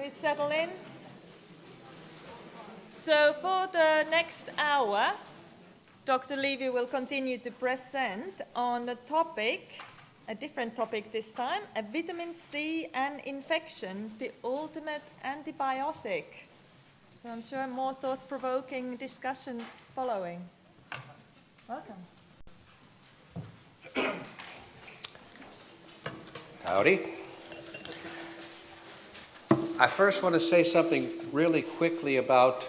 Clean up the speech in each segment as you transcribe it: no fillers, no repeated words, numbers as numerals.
Please settle in. So for the next hour, Dr. Levy will continue to present on a topic, a different topic this time, a vitamin C and infection, the ultimate antibiotic. So I'm sure more thought-provoking discussion following. Welcome. Howdy. I first want to say something really quickly about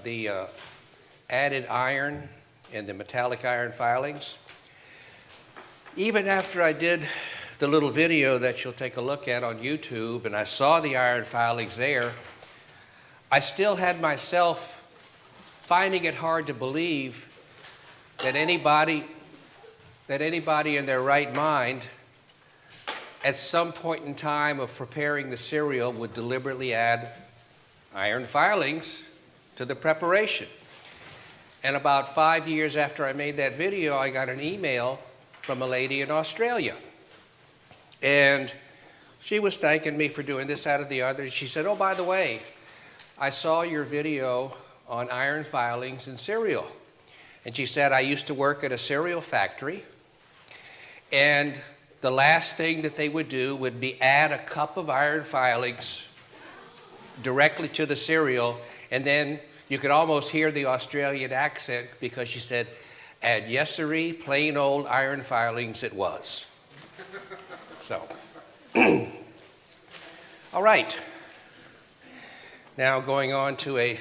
the added iron and the metallic iron filings. Even after I did the little video that you'll take a look at on YouTube and I saw the iron filings there, I still had myself finding it hard to believe that anybody in their right mind at some point in time of preparing the cereal would deliberately add iron filings to the preparation. And about 5 years after I made that video, I got an email from a lady in Australia. And she was thanking me for doing this, that, or the other. She said, oh, by the way, I saw your video on iron filings in cereal. And she said, I used to work at a cereal factory, and the last thing that they would do would be add a cup of iron filings directly to the cereal, and then you could almost hear the Australian accent because she said, and yes-sirree, plain old iron filings it was. So, all right. Now going on to a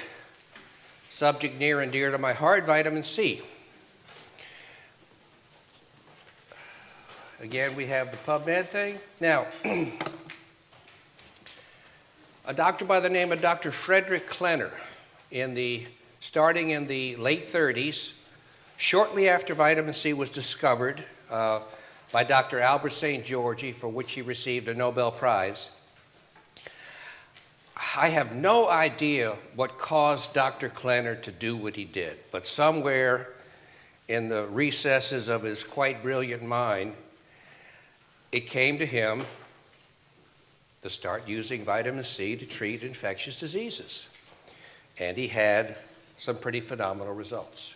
subject near and dear to my heart, vitamin C. Again, we have the PubMed thing. Now, a doctor by the name of Dr. Frederick Klenner, starting in the late 30s, shortly after vitamin C was discovered by Dr. Albert St. George, for which he received a Nobel Prize. I have no idea what caused Dr. Klenner to do what he did, but somewhere in the recesses of his quite brilliant mind, it came to him to start using vitamin C to treat infectious diseases. And he had some pretty phenomenal results.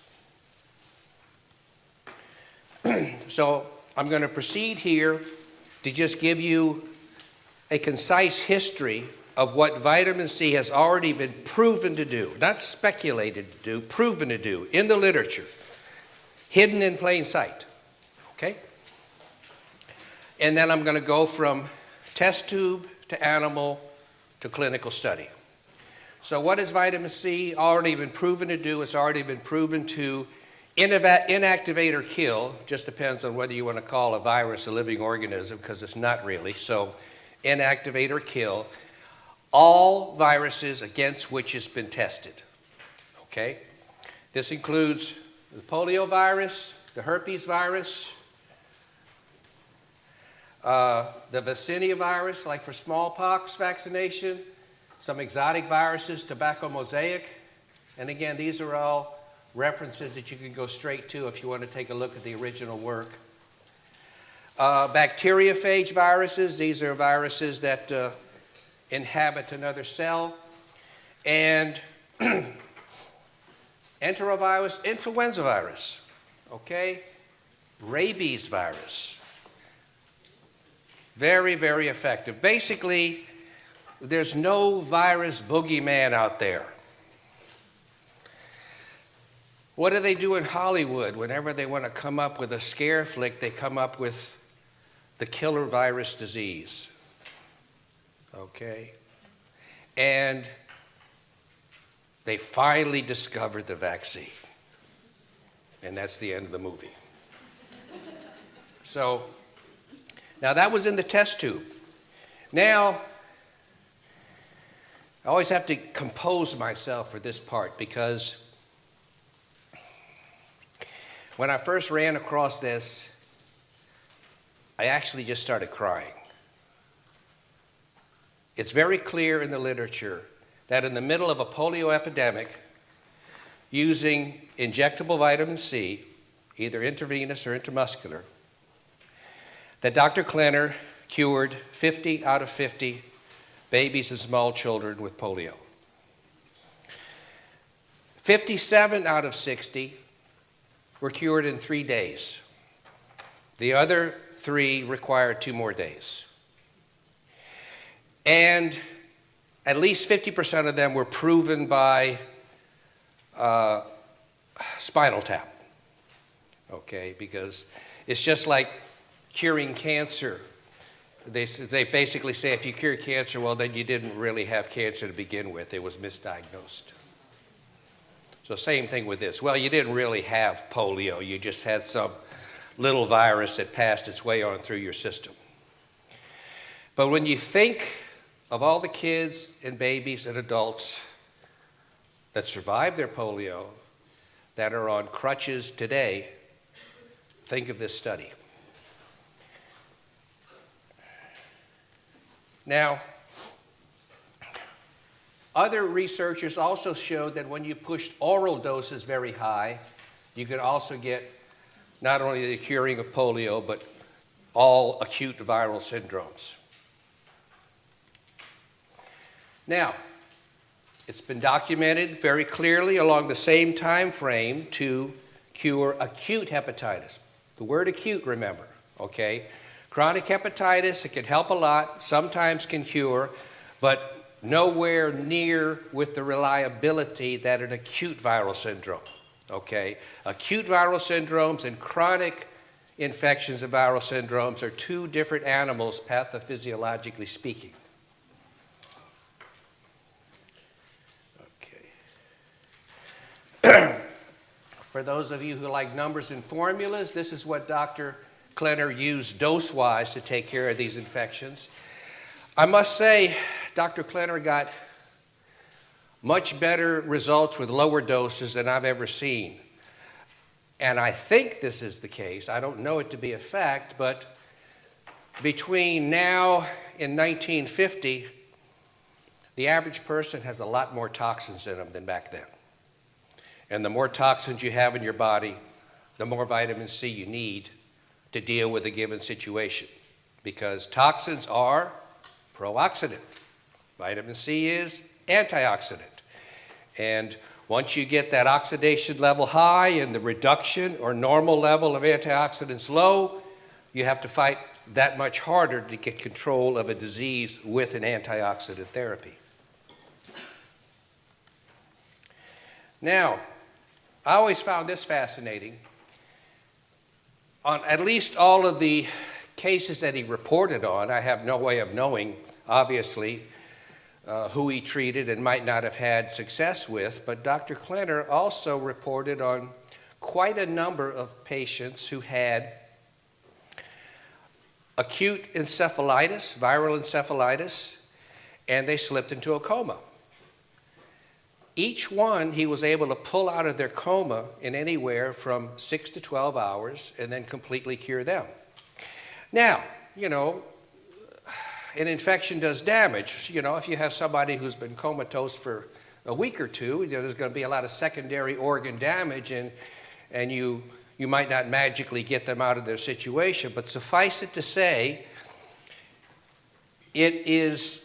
So I'm going to proceed here to just give you a concise history of what vitamin C has already been proven to do, not speculated to do, proven to do in the literature, hidden in plain sight, okay? And then I'm going to go from test tube to animal to clinical study. So what has vitamin C already been proven to do? It's already been proven to inactivate or kill, just depends on whether you want to call a virus a living organism, because it's not really. So inactivate or kill all viruses against which it's been tested, okay? This includes the polio virus, the herpes virus, the vaccinia virus, like for smallpox vaccination, some exotic viruses, tobacco mosaic, and again, these are all references that you can go straight to if you want to take a look at the original work. Bacteriophage viruses, these are viruses that inhabit another cell, and enterovirus, influenza virus, okay? Rabies virus. Very, very effective. Basically, there's no virus boogeyman out there. What do they do in Hollywood? Whenever they want to come up with a scare flick, they come up with the killer virus disease. Okay? And they finally discovered the vaccine. And that's the end of the movie. So, now that was in the test tube. Now, I always have to compose myself for this part because when I first ran across this, I actually just started crying. It's very clear in the literature that in the middle of a polio epidemic, using injectable vitamin C, either intravenous or intramuscular, that Dr. Klenner cured 50 out of 50 babies and small children with polio. 57 out of 60 were cured in 3 days. The other 3 required 2 more days. And at least 50% of them were proven by spinal tap. Okay, because it's just like curing cancer. They basically say if you cure cancer, well, then you didn't really have cancer to begin with. It was misdiagnosed. So same thing with this. Well, you didn't really have polio. You just had some little virus that passed its way on through your system. But when you think of all the kids and babies and adults that survived their polio that are on crutches today, think of this study. Now, other researchers also showed that when you pushed oral doses very high, you could also get not only the curing of polio, but all acute viral syndromes. Now, it's been documented very clearly along the same time frame to cure acute hepatitis. The word acute, remember, okay? Chronic hepatitis, it can help a lot, sometimes can cure, but nowhere near with the reliability that an acute viral syndrome, okay? Acute viral syndromes and chronic infections of viral syndromes are 2 different animals, pathophysiologically speaking. Okay. For those of you who like numbers and formulas, this is what Dr. Klenner used dose-wise to take care of these infections. I must say, Dr. Klenner got much better results with lower doses than I've ever seen. And I think this is the case. I don't know it to be a fact, but between now and 1950, the average person has a lot more toxins in them than back then. And the more toxins you have in your body, the more vitamin C you need to deal with a given situation. Because toxins are pro-oxidant. Vitamin C is antioxidant. And once you get that oxidation level high and the reduction or normal level of antioxidants low, you have to fight that much harder to get control of a disease with an antioxidant therapy. Now, I always found this fascinating. On at least all of the cases that he reported on, I have no way of knowing, obviously, who he treated and might not have had success with, but Dr. Klenner also reported on quite a number of patients who had acute encephalitis, viral encephalitis, and they slipped into a coma. Each one he was able to pull out of their coma in anywhere from 6 to 12 hours and then completely cure them. Now, you know, an infection does damage. You know, if you have somebody who's been comatose for a week or two, you know, there's going to be a lot of secondary organ damage, and you might not magically get them out of their situation. But suffice it to say, it is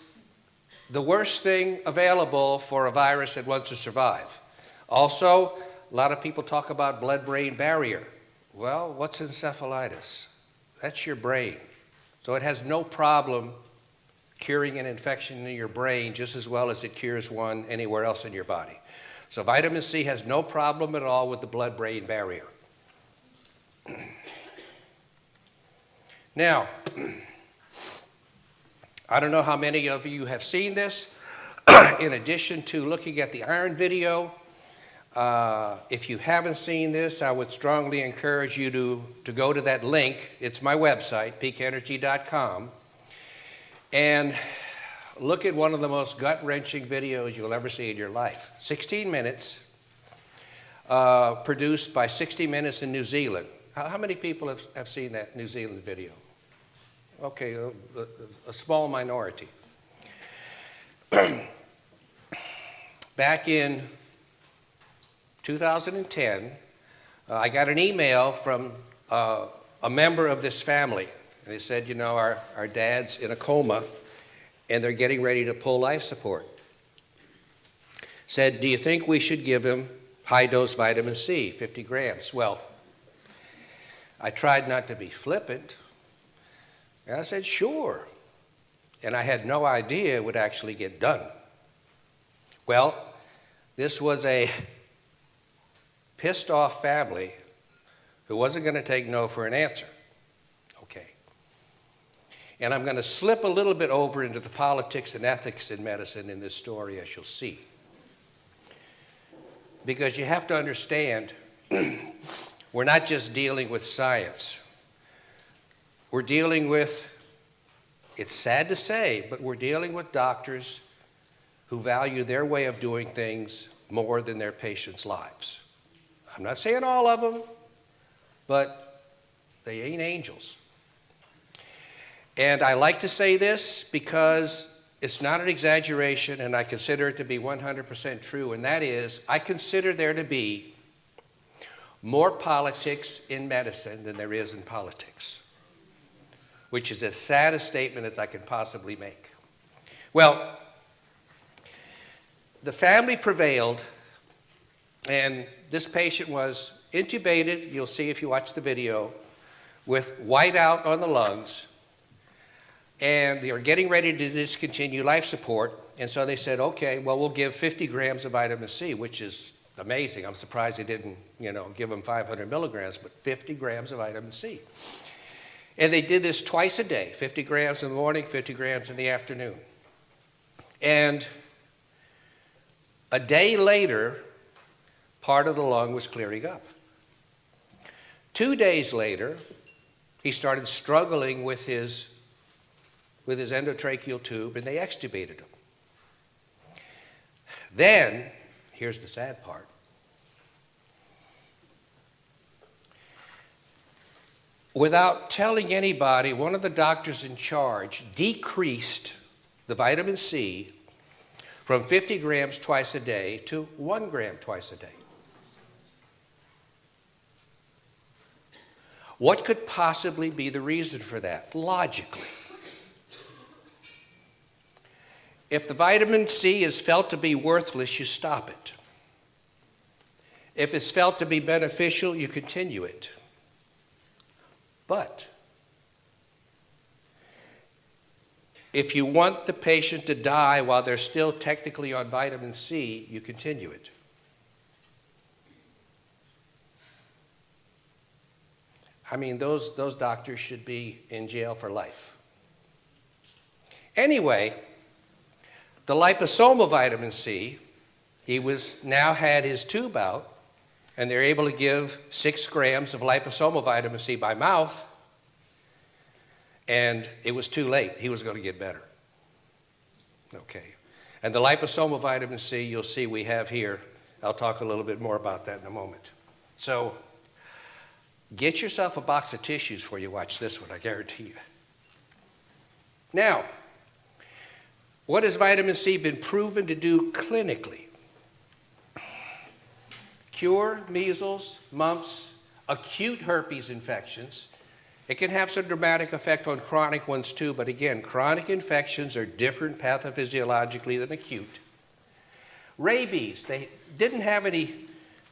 the worst thing available for a virus that wants to survive. Also, a lot of people talk about blood-brain barrier. Well, what's encephalitis? That's your brain. So it has no problem curing an infection in your brain just as well as it cures one anywhere else in your body. So vitamin C has no problem at all with the blood-brain barrier. Now, I don't know how many of you have seen this. In addition to looking at the iron video, if you haven't seen this, I would strongly encourage you to go to that link. It's my website, peakenergy.com, and look at one of the most gut-wrenching videos you'll ever see in your life. 16 minutes, produced by 60 Minutes in New Zealand. How many people have seen that New Zealand video? Okay, a small minority. Back in 2010, I got an email from a member of this family. And they said, you know, our dad's in a coma, and they're getting ready to pull life support. Said, do you think we should give him high-dose vitamin C, 50 grams? Well, I tried not to be flippant, and I said, sure. And I had no idea it would actually get done. Well, this was a pissed-off family who wasn't going to take no for an answer. Okay. And I'm going to slip a little bit over into the politics and ethics in medicine in this story, as you'll see. Because you have to understand, we're not just dealing with science. We're dealing with, it's sad to say, but we're dealing with doctors who value their way of doing things more than their patients' lives. I'm not saying all of them, but they ain't angels. And I like to say this because it's not an exaggeration, and I consider it to be 100% true, and that is, I consider there to be more politics in medicine than there is in politics, which is as sad a statement as I can possibly make. Well, the family prevailed, and this patient was intubated, you'll see if you watch the video, with whiteout on the lungs, and they are getting ready to discontinue life support, and so they said, okay, well, we'll give 50 grams of vitamin C, which is amazing. I'm surprised they didn't, give them 500 milligrams, but 50 grams of vitamin C. And they did this twice a day, 50 grams in the morning, 50 grams in the afternoon. And a day later, part of the lung was clearing up. 2 days later, he started struggling with his endotracheal tube, and they extubated him. Then, here's the sad part. Without telling anybody, one of the doctors in charge decreased the vitamin C from 50 grams twice a day to 1 gram twice a day. What could possibly be the reason for that, logically? If the vitamin C is felt to be worthless, you stop it. If it's felt to be beneficial, you continue it. But if you want the patient to die while they're still technically on vitamin C, you continue it. I mean, those doctors should be in jail for life. Anyway, the liposomal vitamin C, he now had his tube out, and they're able to give 6 grams of liposomal vitamin C by mouth, and it was too late. He was going to get better. Okay. And the liposomal vitamin C, you'll see we have here. I'll talk a little bit more about that in a moment. So, get yourself a box of tissues before you watch this one, I guarantee you. Now, what has vitamin C been proven to do clinically? Cure measles, mumps, acute herpes infections. It can have some dramatic effect on chronic ones too, but again, chronic infections are different pathophysiologically than acute. Rabies, they didn't have any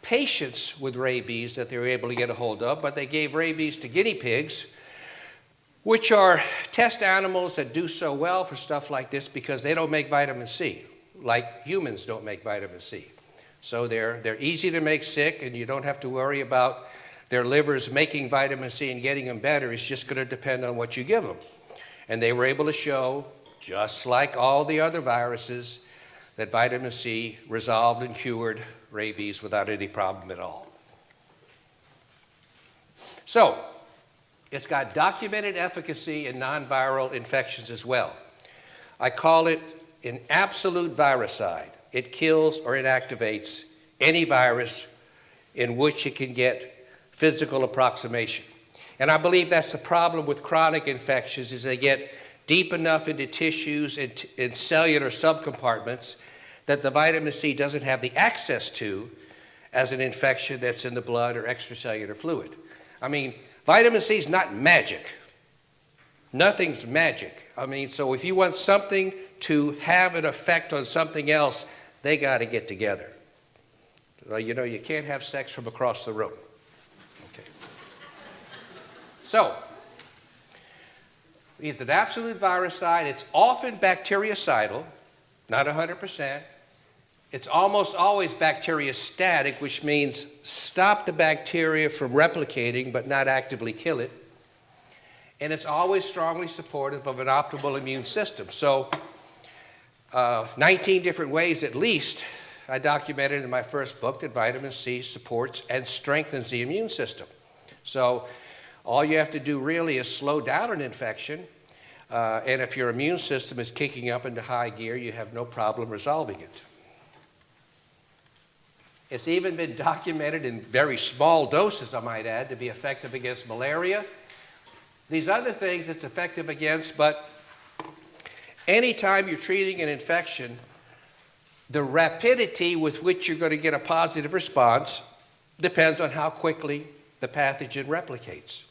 patients with rabies that they were able to get a hold of, but they gave rabies to guinea pigs, which are test animals that do so well for stuff like this because they don't make vitamin C, like humans don't make vitamin C. So they're easy to make sick, and you don't have to worry about their livers making vitamin C and getting them better. It's just going to depend on what you give them. And they were able to show, just like all the other viruses, that vitamin C resolved and cured rabies without any problem at all. So, it's got documented efficacy in non-viral infections as well. I call it an absolute viricide. It kills or inactivates any virus in which it can get physical approximation. And I believe that's the problem with chronic infections, is they get deep enough into tissues and cellular subcompartments that the vitamin C doesn't have the access to as an infection that's in the blood or extracellular fluid. I mean, vitamin C is not magic. Nothing's magic. I mean, so if you want something to have an effect on something else, they got to get together. You know, you can't have sex from across the room. Okay. So, it's an absolute viricide. It's often bactericidal, not 100%. It's almost always bacteriostatic, which means stop the bacteria from replicating but not actively kill it. And it's always strongly supportive of an optimal immune system. So 19 different ways at least I documented in my first book that vitamin C supports and strengthens the immune system. So all you have to do really is slow down an infection, and if your immune system is kicking up into high gear, you have no problem resolving it. It's even been documented in very small doses, I might add, to be effective against malaria. These other things it's effective against, but anytime you're treating an infection, the rapidity with which you're going to get a positive response depends on how quickly the pathogen replicates.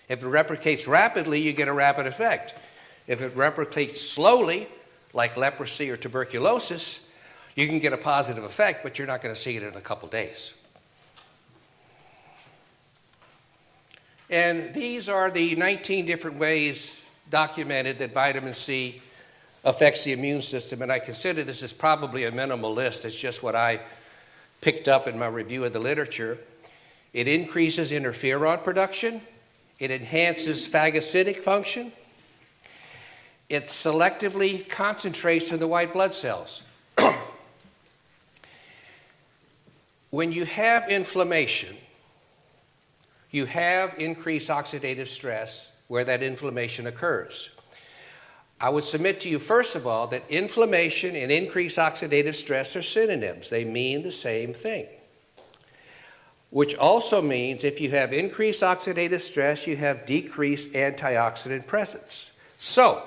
If it replicates rapidly, you get a rapid effect. If it replicates slowly, like leprosy or tuberculosis, you can get a positive effect, but you're not going to see it in a couple days. And these are the 19 different ways documented that vitamin C affects the immune system, and I consider this is probably a minimal list. It's just what I picked up in my review of the literature. It increases interferon production. It enhances phagocytic function. It selectively concentrates in the white blood cells. When you have inflammation, you have increased oxidative stress where that inflammation occurs. I would submit to you, first of all, that inflammation and increased oxidative stress are synonyms. They mean the same thing. Which also means if you have increased oxidative stress, you have decreased antioxidant presence. So,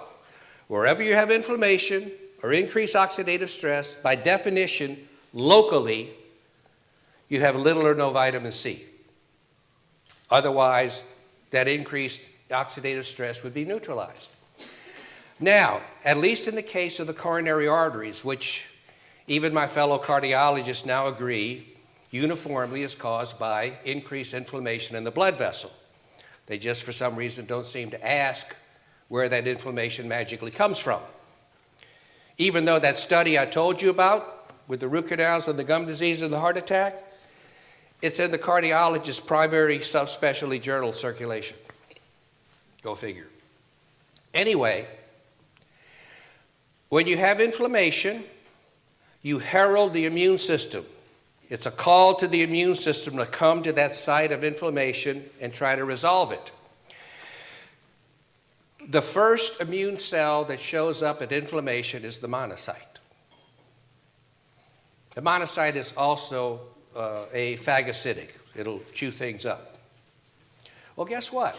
wherever you have inflammation or increased oxidative stress, by definition, locally, you have little or no vitamin C. Otherwise, that increased oxidative stress would be neutralized. Now, at least in the case of the coronary arteries, which even my fellow cardiologists now agree uniformly is caused by increased inflammation in the blood vessel. They just, for some reason, don't seem to ask where that inflammation magically comes from. Even though that study I told you about with the root canals and the gum disease and the heart attack, it's in the cardiologist's primary subspecialty journal circulation. Go figure. Anyway, when you have inflammation, you herald the immune system. It's a call to the immune system to come to that site of inflammation and try to resolve it. The first immune cell that shows up at inflammation is the monocyte. The monocyte is also a phagocytic. It'll chew things up. Well, guess what?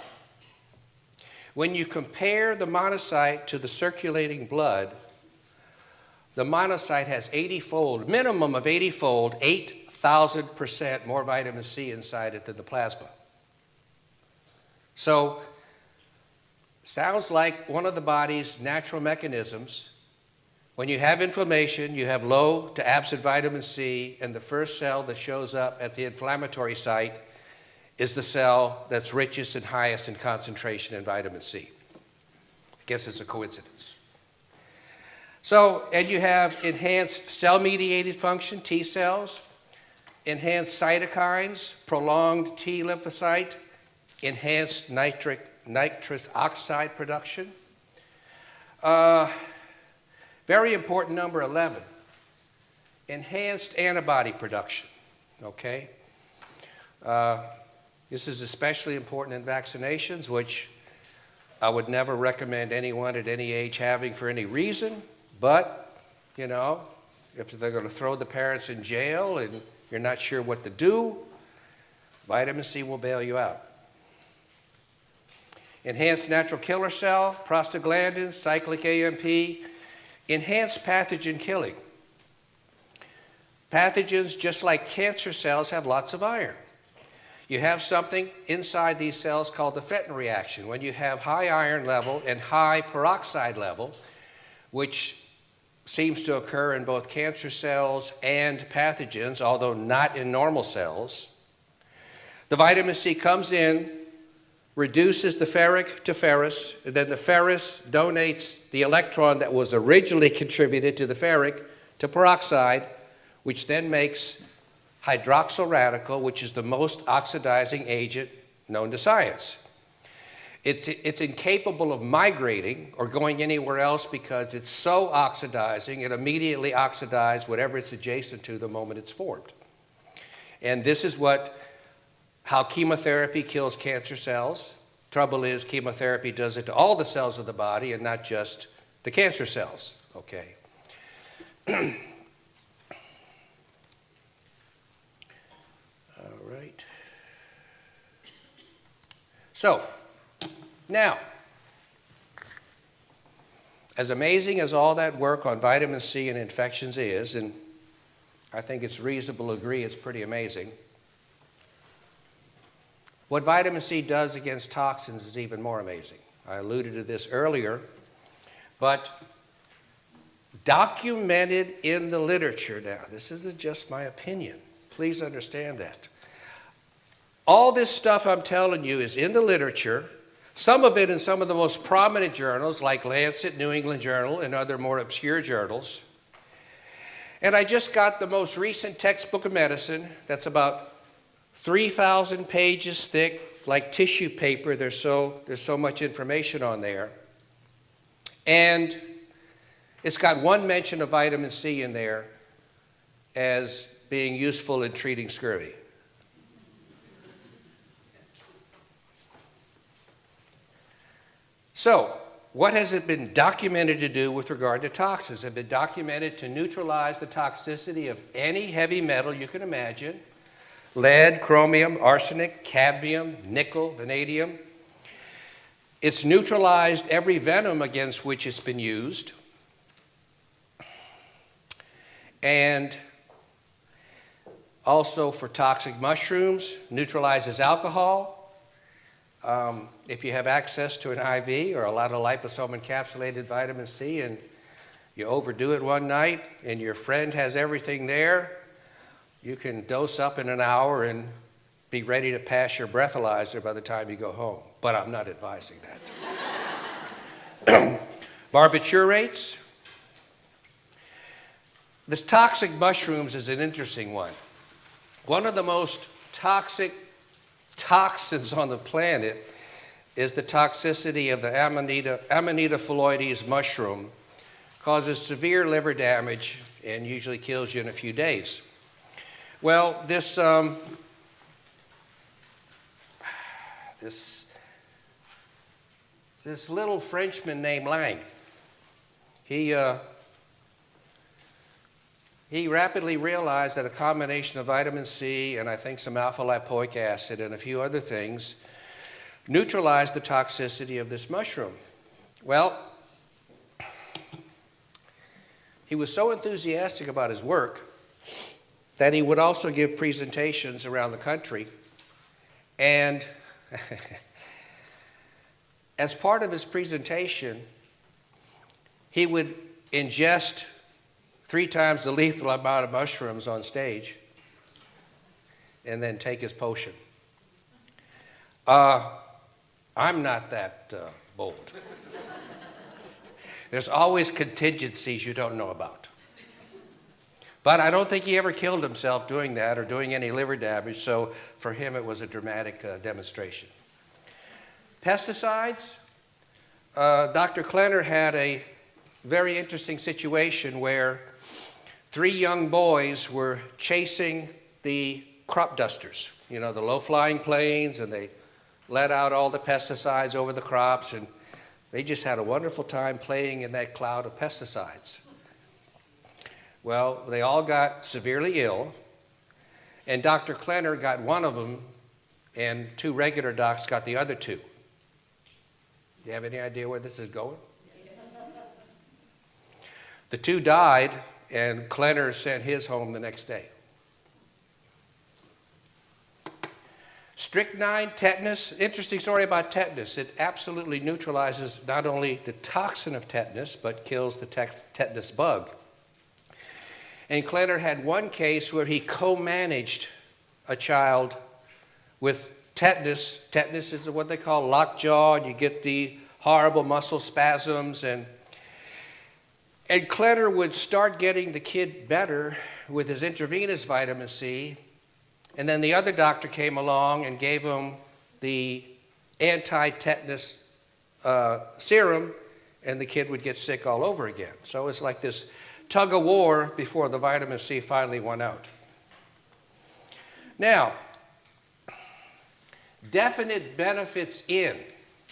When you compare the monocyte to the circulating blood, the monocyte has 80-fold, minimum of 80-fold, 8,000% more vitamin C inside it than the plasma. So, sounds like one of the body's natural mechanisms. When you have inflammation, you have low to absent vitamin C, and the first cell that shows up at the inflammatory site is the cell that's richest and highest in concentration in vitamin C. I guess it's a coincidence. So, and you have enhanced cell-mediated function, T cells, enhanced cytokines, prolonged T lymphocyte, enhanced nitrous oxide production. Very important number 11, enhanced antibody production, okay? This is especially important in vaccinations, which I would never recommend anyone at any age having for any reason, but, you know, if they're going to throw the parents in jail and you're not sure what to do, vitamin C will bail you out. Enhanced natural killer cell, prostaglandins, cyclic AMP, enhanced pathogen killing. Pathogens, just like cancer cells, have lots of iron. You have something inside these cells called the Fenton reaction. When you have high iron level and high peroxide level, which seems to occur in both cancer cells and pathogens, although not in normal cells. The vitamin C comes in, reduces the ferric to ferrous, and then the ferrous donates the electron that was originally contributed to the ferric to peroxide, which then makes hydroxyl radical, which is the most oxidizing agent known to science. It's incapable of migrating or going anywhere else because it's so oxidizing, it immediately oxidizes whatever it's adjacent to the moment it's formed. And this is how chemotherapy kills cancer cells. Trouble is, chemotherapy does it to all the cells of the body and not just the cancer cells, okay? All right. So, now, as amazing as all that work on vitamin C and infections is, and I think it's reasonable to agree it's pretty amazing, what vitamin C does against toxins is even more amazing. I alluded to this earlier, but documented in the literature now, this isn't just my opinion, please understand that. All this stuff I'm telling you is in the literature, some of it in some of the most prominent journals like Lancet, New England Journal, and other more obscure journals. And I just got the most recent textbook of medicine that's about 3,000 pages thick, like tissue paper. There's so much information on there. And it's got one mention of vitamin C in there as being useful in treating scurvy. So, what has it been documented to do with regard to toxins? It's been documented to neutralize the toxicity of any heavy metal you can imagine. Lead, chromium, arsenic, cadmium, nickel, vanadium. It's neutralized every venom against which it's been used. And also for toxic mushrooms, neutralizes alcohol. If you have access to an IV or a lot of liposome encapsulated vitamin C and you overdo it one night and your friend has everything there, you can dose up in an hour and be ready to pass your breathalyzer by the time you go home. But I'm not advising that. Barbiturates. This toxic mushrooms is an interesting one. One of the most toxic toxins on the planet is the toxicity of the Amanita phalloides mushroom. Causes severe liver damage and usually kills you in a few days. Well, this little Frenchman named Lang, he rapidly realized that a combination of vitamin C and I think some alpha-lipoic acid and a few other things neutralized the toxicity of this mushroom. Well, he was so enthusiastic about his work that he would also give presentations around the country. And as part of his presentation, he would ingest 3 times the lethal amount of mushrooms on stage and then take his potion. I'm not that bold. There's always contingencies you don't know about. But I don't think he ever killed himself doing that or doing any liver damage, so for him it was a dramatic demonstration. Pesticides. Dr. Klenner had a very interesting situation where 3 young boys were chasing the crop dusters, you know, the low-flying planes, and they let out all the pesticides over the crops, and they just had a wonderful time playing in that cloud of pesticides. Well, they all got severely ill, and Dr. Klenner got one of them, and 2 regular docs got the other 2. Do you have any idea where this is going? The 2 died, and Klenner sent his home the next day. Strychnine, tetanus. Interesting story about tetanus. It absolutely neutralizes not only the toxin of tetanus, but kills the tetanus bug. And Klenner had one case where he co-managed a child with tetanus. Tetanus is what they call lockjaw, and you get the horrible muscle spasms. And Klenner would start getting the kid better with his intravenous vitamin C, and then the other doctor came along and gave him the anti-tetanus serum, and the kid would get sick all over again. So it's like this tug of war before the vitamin C finally won out. Now, definite benefits in,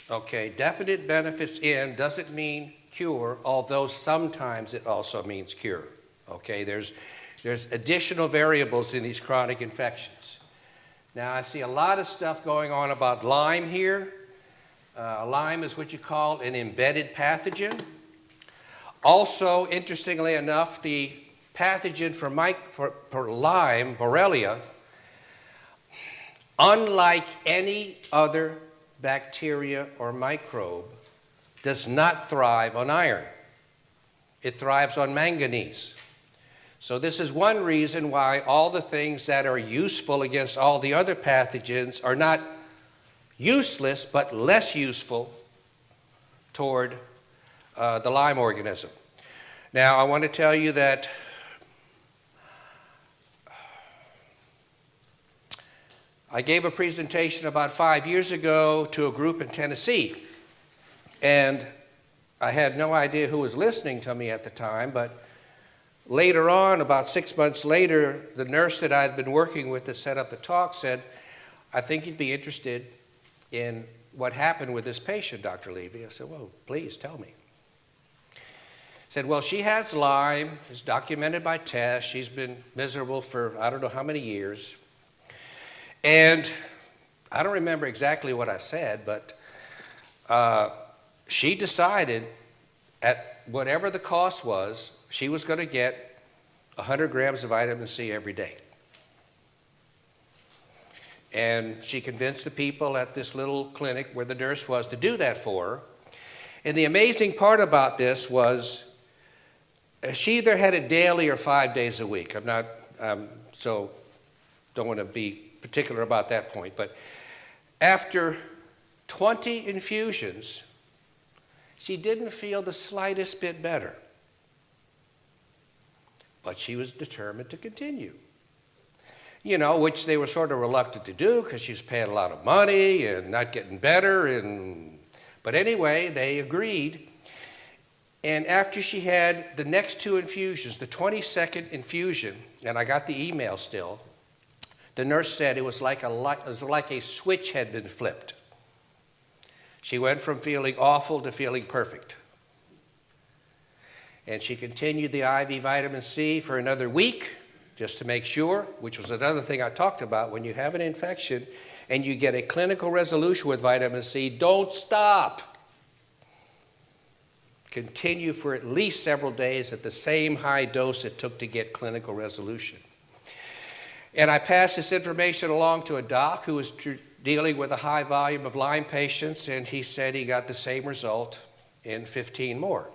okay, definite benefits in doesn't mean cure, although sometimes it also means cure, okay? There's additional variables in these chronic infections. Now, I see a lot of stuff going on about Lyme here. Lyme is what you call an embedded pathogen. Also, interestingly enough, the pathogen for Lyme, Borrelia, unlike any other bacteria or microbe, does not thrive on iron. It thrives on manganese. So this is one reason why all the things that are useful against all the other pathogens are not useless, but less useful toward the Lyme organism. Now, I want to tell you that I gave a presentation about 5 years ago to a group in Tennessee, and I had no idea who was listening to me at the time, but later on, about 6 months later, the nurse that I had been working with to set up the talk said, "I think you'd be interested in what happened with this patient, Dr. Levy." I said, "Well, please tell me." Said, "Well, she has Lyme. It's documented by tests. She's been miserable for I don't know how many years." And I don't remember exactly what I said, but she decided at whatever the cost was, she was going to get 100 grams of vitamin C every day. And she convinced the people at this little clinic where the nurse was to do that for her. And the amazing part about this was she either had it daily or 5 days a week. I'm not, so don't want to be particular about that point. But after 20 infusions, she didn't feel the slightest bit better. But she was determined to continue. You know, which they were sort of reluctant to do because she was paying a lot of money and not getting better. But anyway, they agreed. And after she had the next 2 infusions, the 22nd infusion, and I got the email still, the nurse said it was like a switch had been flipped. She went from feeling awful to feeling perfect. And she continued the IV vitamin C for another week, just to make sure, which was another thing I talked about. When you have an infection and you get a clinical resolution with vitamin C, don't stop. Continue for at least several days at the same high dose it took to get clinical resolution. And I passed this information along to a doc who was dealing with a high volume of Lyme patients, and he said he got the same result in 15 more,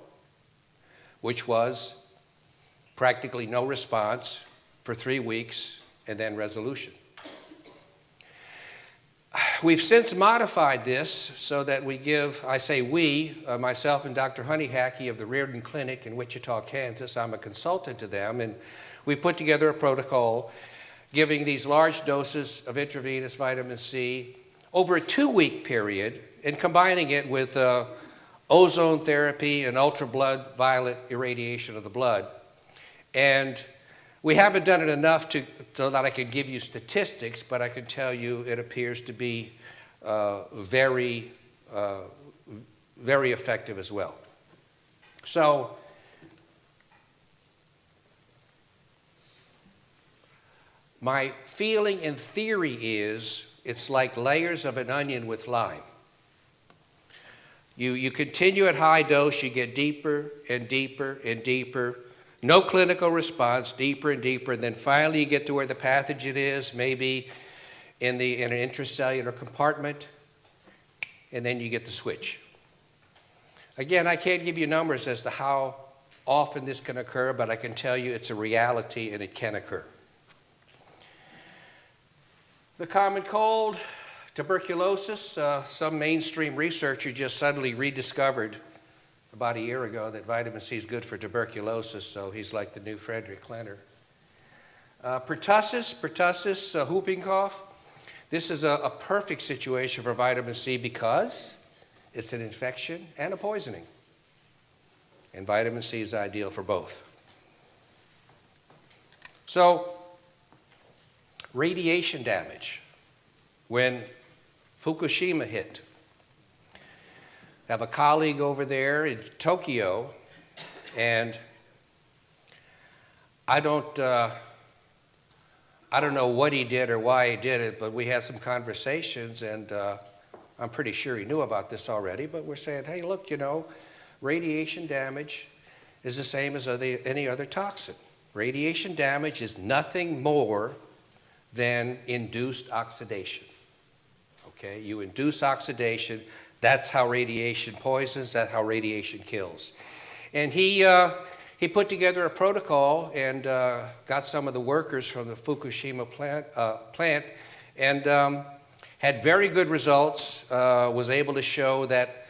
which was practically no response for 3 weeks and then resolution. We've since modified this so that we give, I say we, myself and Dr. Honeyhackey of the Reardon Clinic in Wichita, Kansas, I'm a consultant to them, and we put together a protocol giving these large doses of intravenous vitamin C over a 2-week period and combining it with ozone therapy and ultraviolet irradiation of the blood. And we haven't done it enough so that I can give you statistics, but I can tell you it appears to be very, very effective as well. So, my feeling and theory is it's like layers of an onion with Lyme. You continue at high dose, you get deeper and deeper and deeper. No clinical response, deeper and deeper, and then finally you get to where the pathogen is, maybe in an intracellular compartment, and then you get the switch. Again, I can't give you numbers as to how often this can occur, but I can tell you it's a reality and it can occur. The common cold, tuberculosis, some mainstream researcher just suddenly rediscovered about a year ago that vitamin C is good for tuberculosis, so he's like the new Frederick Leonard. Pertussis, whooping cough. This is a perfect situation for vitamin C because it's an infection and a poisoning. And vitamin C is ideal for both. So, radiation damage. When Fukushima hit, I have a colleague over there in Tokyo, and I don't know what he did or why he did it, but we had some conversations, and I'm pretty sure he knew about this already, but we're saying, hey, look, radiation damage is the same as any other toxin. Radiation damage is nothing more than induced oxidation. Okay, you induce oxidation, that's how radiation poisons, that's how radiation kills. And he put together a protocol and got some of the workers from the Fukushima plant and had very good results, was able to show that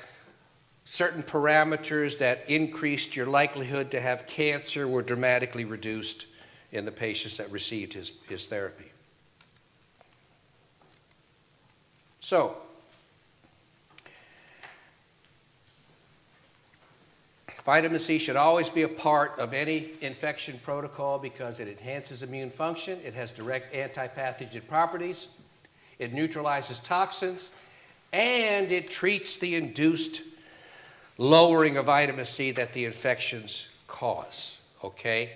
certain parameters that increased your likelihood to have cancer were dramatically reduced in the patients that received his therapy. So, vitamin C should always be a part of any infection protocol because it enhances immune function, it has direct antipathogen properties, it neutralizes toxins, and it treats the induced lowering of vitamin C that the infections cause, okay?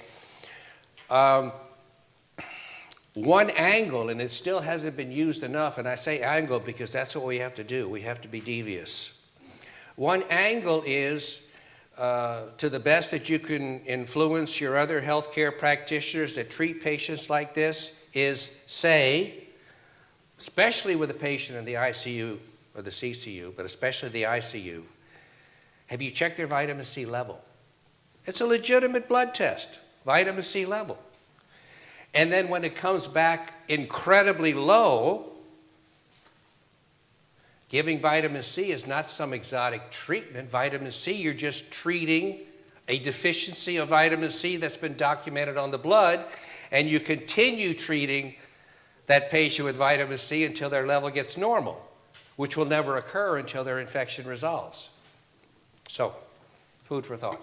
One angle, and it still hasn't been used enough, and I say angle because that's what we have to do. We have to be devious. One angle is, to the best that you can influence your other healthcare practitioners that treat patients like this, is say, especially with a patient in the ICU or the CCU, but especially the ICU, have you checked their vitamin C level? It's a legitimate blood test, vitamin C level. And then when it comes back incredibly low, giving vitamin C is not some exotic treatment. Vitamin C, you're just treating a deficiency of vitamin C that's been documented on the blood, and you continue treating that patient with vitamin C until their level gets normal, which will never occur until their infection resolves. So, food for thought.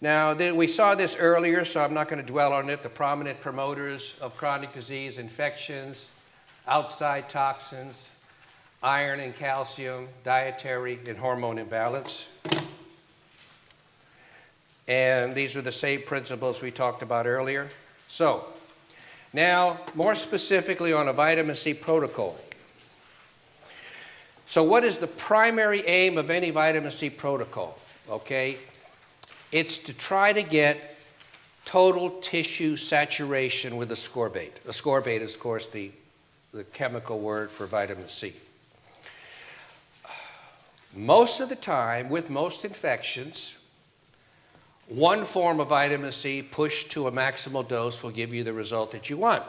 Now, we saw this earlier, so I'm not going to dwell on it. The prominent promoters of chronic disease, infections, outside toxins, iron and calcium, dietary and hormone imbalance. And these are the same principles we talked about earlier. So, now, more specifically on a vitamin C protocol. So what is the primary aim of any vitamin C protocol? Okay, it's to try to get total tissue saturation with ascorbate. Ascorbate is, of course, the chemical word for vitamin C. Most of the time, with most infections, one form of vitamin C pushed to a maximal dose will give you the result that you want.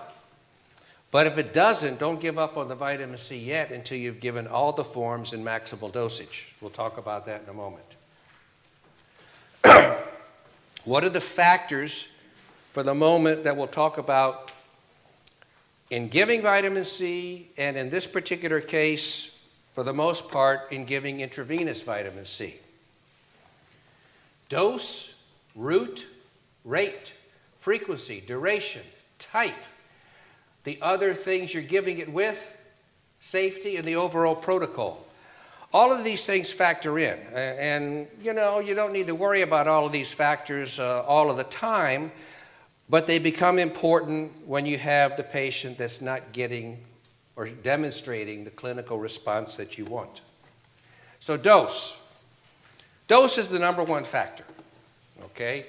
But if it doesn't, don't give up on the vitamin C yet until you've given all the forms in maximal dosage. We'll talk about that in a moment. What are the factors for the moment that we'll talk about in giving vitamin C, and in this particular case, for the most part, in giving intravenous vitamin C? Dose, route, rate, frequency, duration, type, the other things you're giving it with, safety, and the overall protocol. All of these things factor in, and you don't need to worry about all of these factors all of the time, but they become important when you have the patient that's not getting or demonstrating the clinical response that you want. So dose. Dose is the number one factor, okay?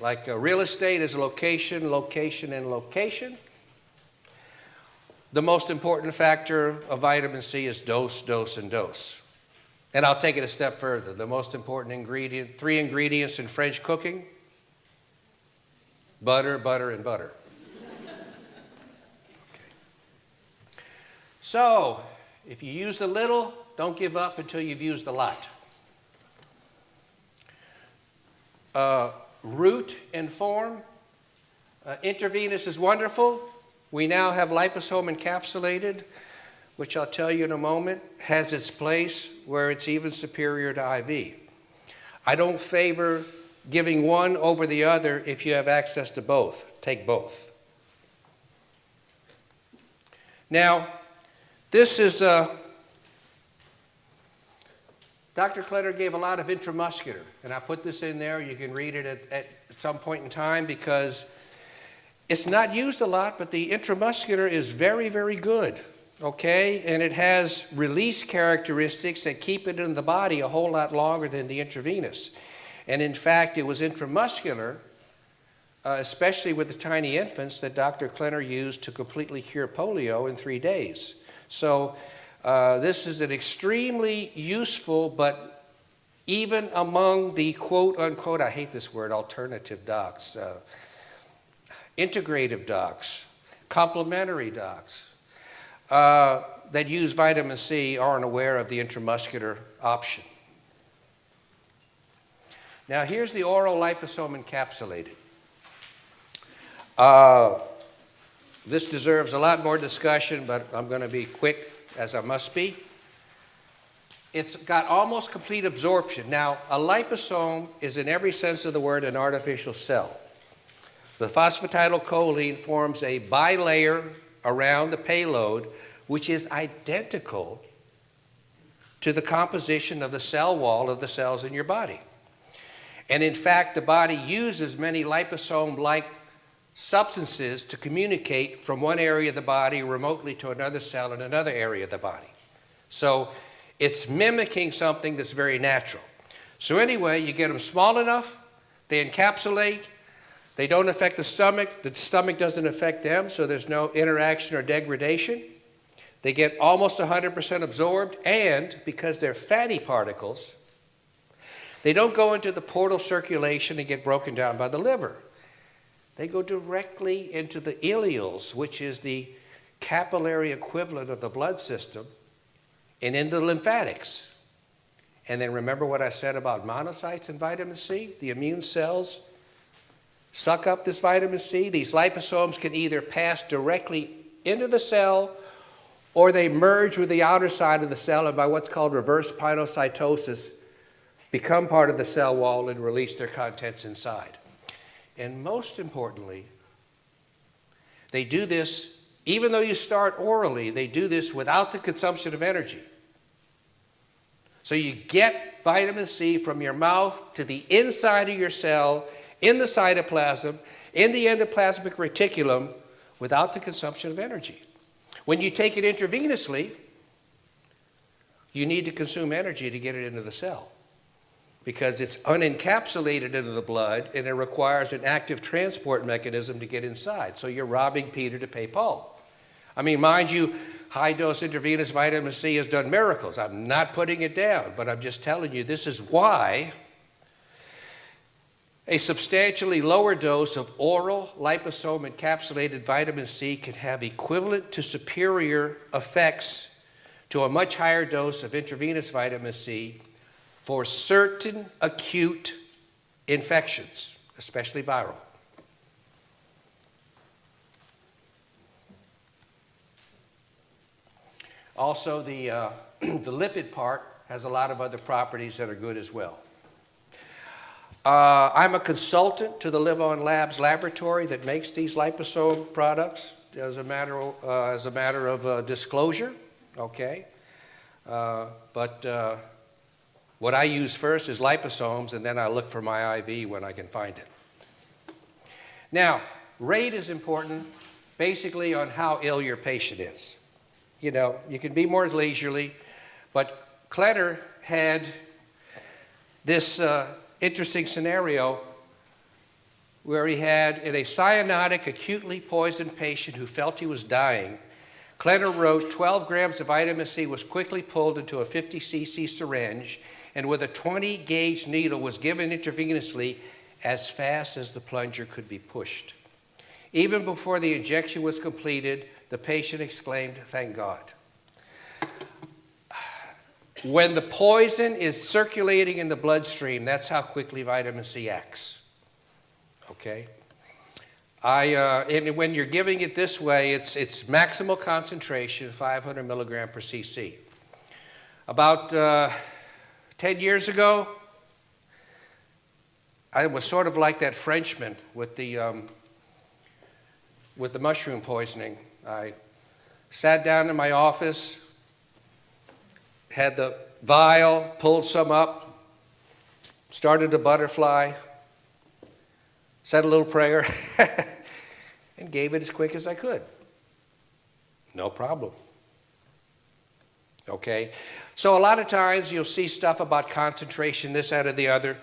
Like real estate is location, location, and location. The most important factor of vitamin C is dose, dose, and dose. And I'll take it a step further. The most important ingredient, 3 ingredients in French cooking: butter, butter, and butter. Okay. So, if you used a little, don't give up until you've used a lot. Root and form. Intravenous is wonderful. We now have liposome encapsulated, which I'll tell you in a moment, has its place where it's even superior to IV. I don't favor giving one over the other if you have access to both. Take both. Now, this is, Dr. Kletter gave a lot of intramuscular, and I put this in there. You can read it at some point in time because it's not used a lot, but the intramuscular is very, very good, okay? And it has release characteristics that keep it in the body a whole lot longer than the intravenous. And in fact, it was intramuscular, especially with the tiny infants, that Dr. Kletter used to completely cure polio in 3 days. So this is an extremely useful, but even among the quote-unquote, I hate this word, alternative docs, integrative docs, complementary docs that use vitamin C aren't aware of the intramuscular option. Now here's the oral liposome encapsulated. This deserves a lot more discussion, but I'm going to be quick as I must be. It's got almost complete absorption. Now, a liposome is in every sense of the word an artificial cell. The phosphatidylcholine forms a bilayer around the payload, which is identical to the composition of the cell wall of the cells in your body. And in fact, the body uses many liposome-like substances to communicate from one area of the body remotely to another cell in another area of the body. So it's mimicking something that's very natural. So anyway, you get them small enough, they encapsulate, they don't affect the stomach doesn't affect them, so there's no interaction or degradation. They get almost 100% absorbed, and because they're fatty particles, they don't go into the portal circulation and get broken down by the liver. They go directly into the ileals, which is the capillary equivalent of the blood system, and into the lymphatics. And then remember what I said about monocytes and vitamin C? The immune cells suck up this vitamin C. These liposomes can either pass directly into the cell or they merge with the outer side of the cell and by what's called reverse pinocytosis become part of the cell wall and release their contents inside. And most importantly, they do this, even though you start orally, they do this without the consumption of energy. So you get vitamin C from your mouth to the inside of your cell, in the cytoplasm, in the endoplasmic reticulum, without the consumption of energy. When you take it intravenously, you need to consume energy to get it into the cell, because it's unencapsulated into the blood and it requires an active transport mechanism to get inside. So you're robbing Peter to pay Paul. I mean, mind you, high-dose intravenous vitamin C has done miracles. I'm not putting it down, but I'm just telling you this is why a substantially lower dose of oral liposome encapsulated vitamin C can have equivalent to superior effects to a much higher dose of intravenous vitamin C for certain acute infections, especially viral. Also, the lipid part has a lot of other properties that are good as well. I'm a consultant to the Live On Labs laboratory that makes these liposome products as a matter of disclosure, okay? What I use first is liposomes, and then I look for my IV when I can find it. Now, rate is important basically on how ill your patient is. You know, you can be more leisurely, but Kletter had this interesting scenario. where he had, in a cyanotic, acutely poisoned patient who felt he was dying, Klenner wrote 12 grams of vitamin C was quickly pulled into a 50 cc syringe and with a 20 gauge needle was given intravenously as fast as the plunger could be pushed. Even before the injection was completed, the patient exclaimed, "Thank God." When the poison is circulating in the bloodstream, that's how quickly vitamin C acts. Okay? And when you're giving it this way, it's maximal concentration, 500 milligram per cc. About 10 years ago, I was sort of like that Frenchman with the mushroom poisoning. I sat down in my office, had the vial, pulled some up, started a butterfly, said a little prayer, and gave it as quick as I could. No problem. Okay? So a lot of times you'll see stuff about concentration, this, that, or the other.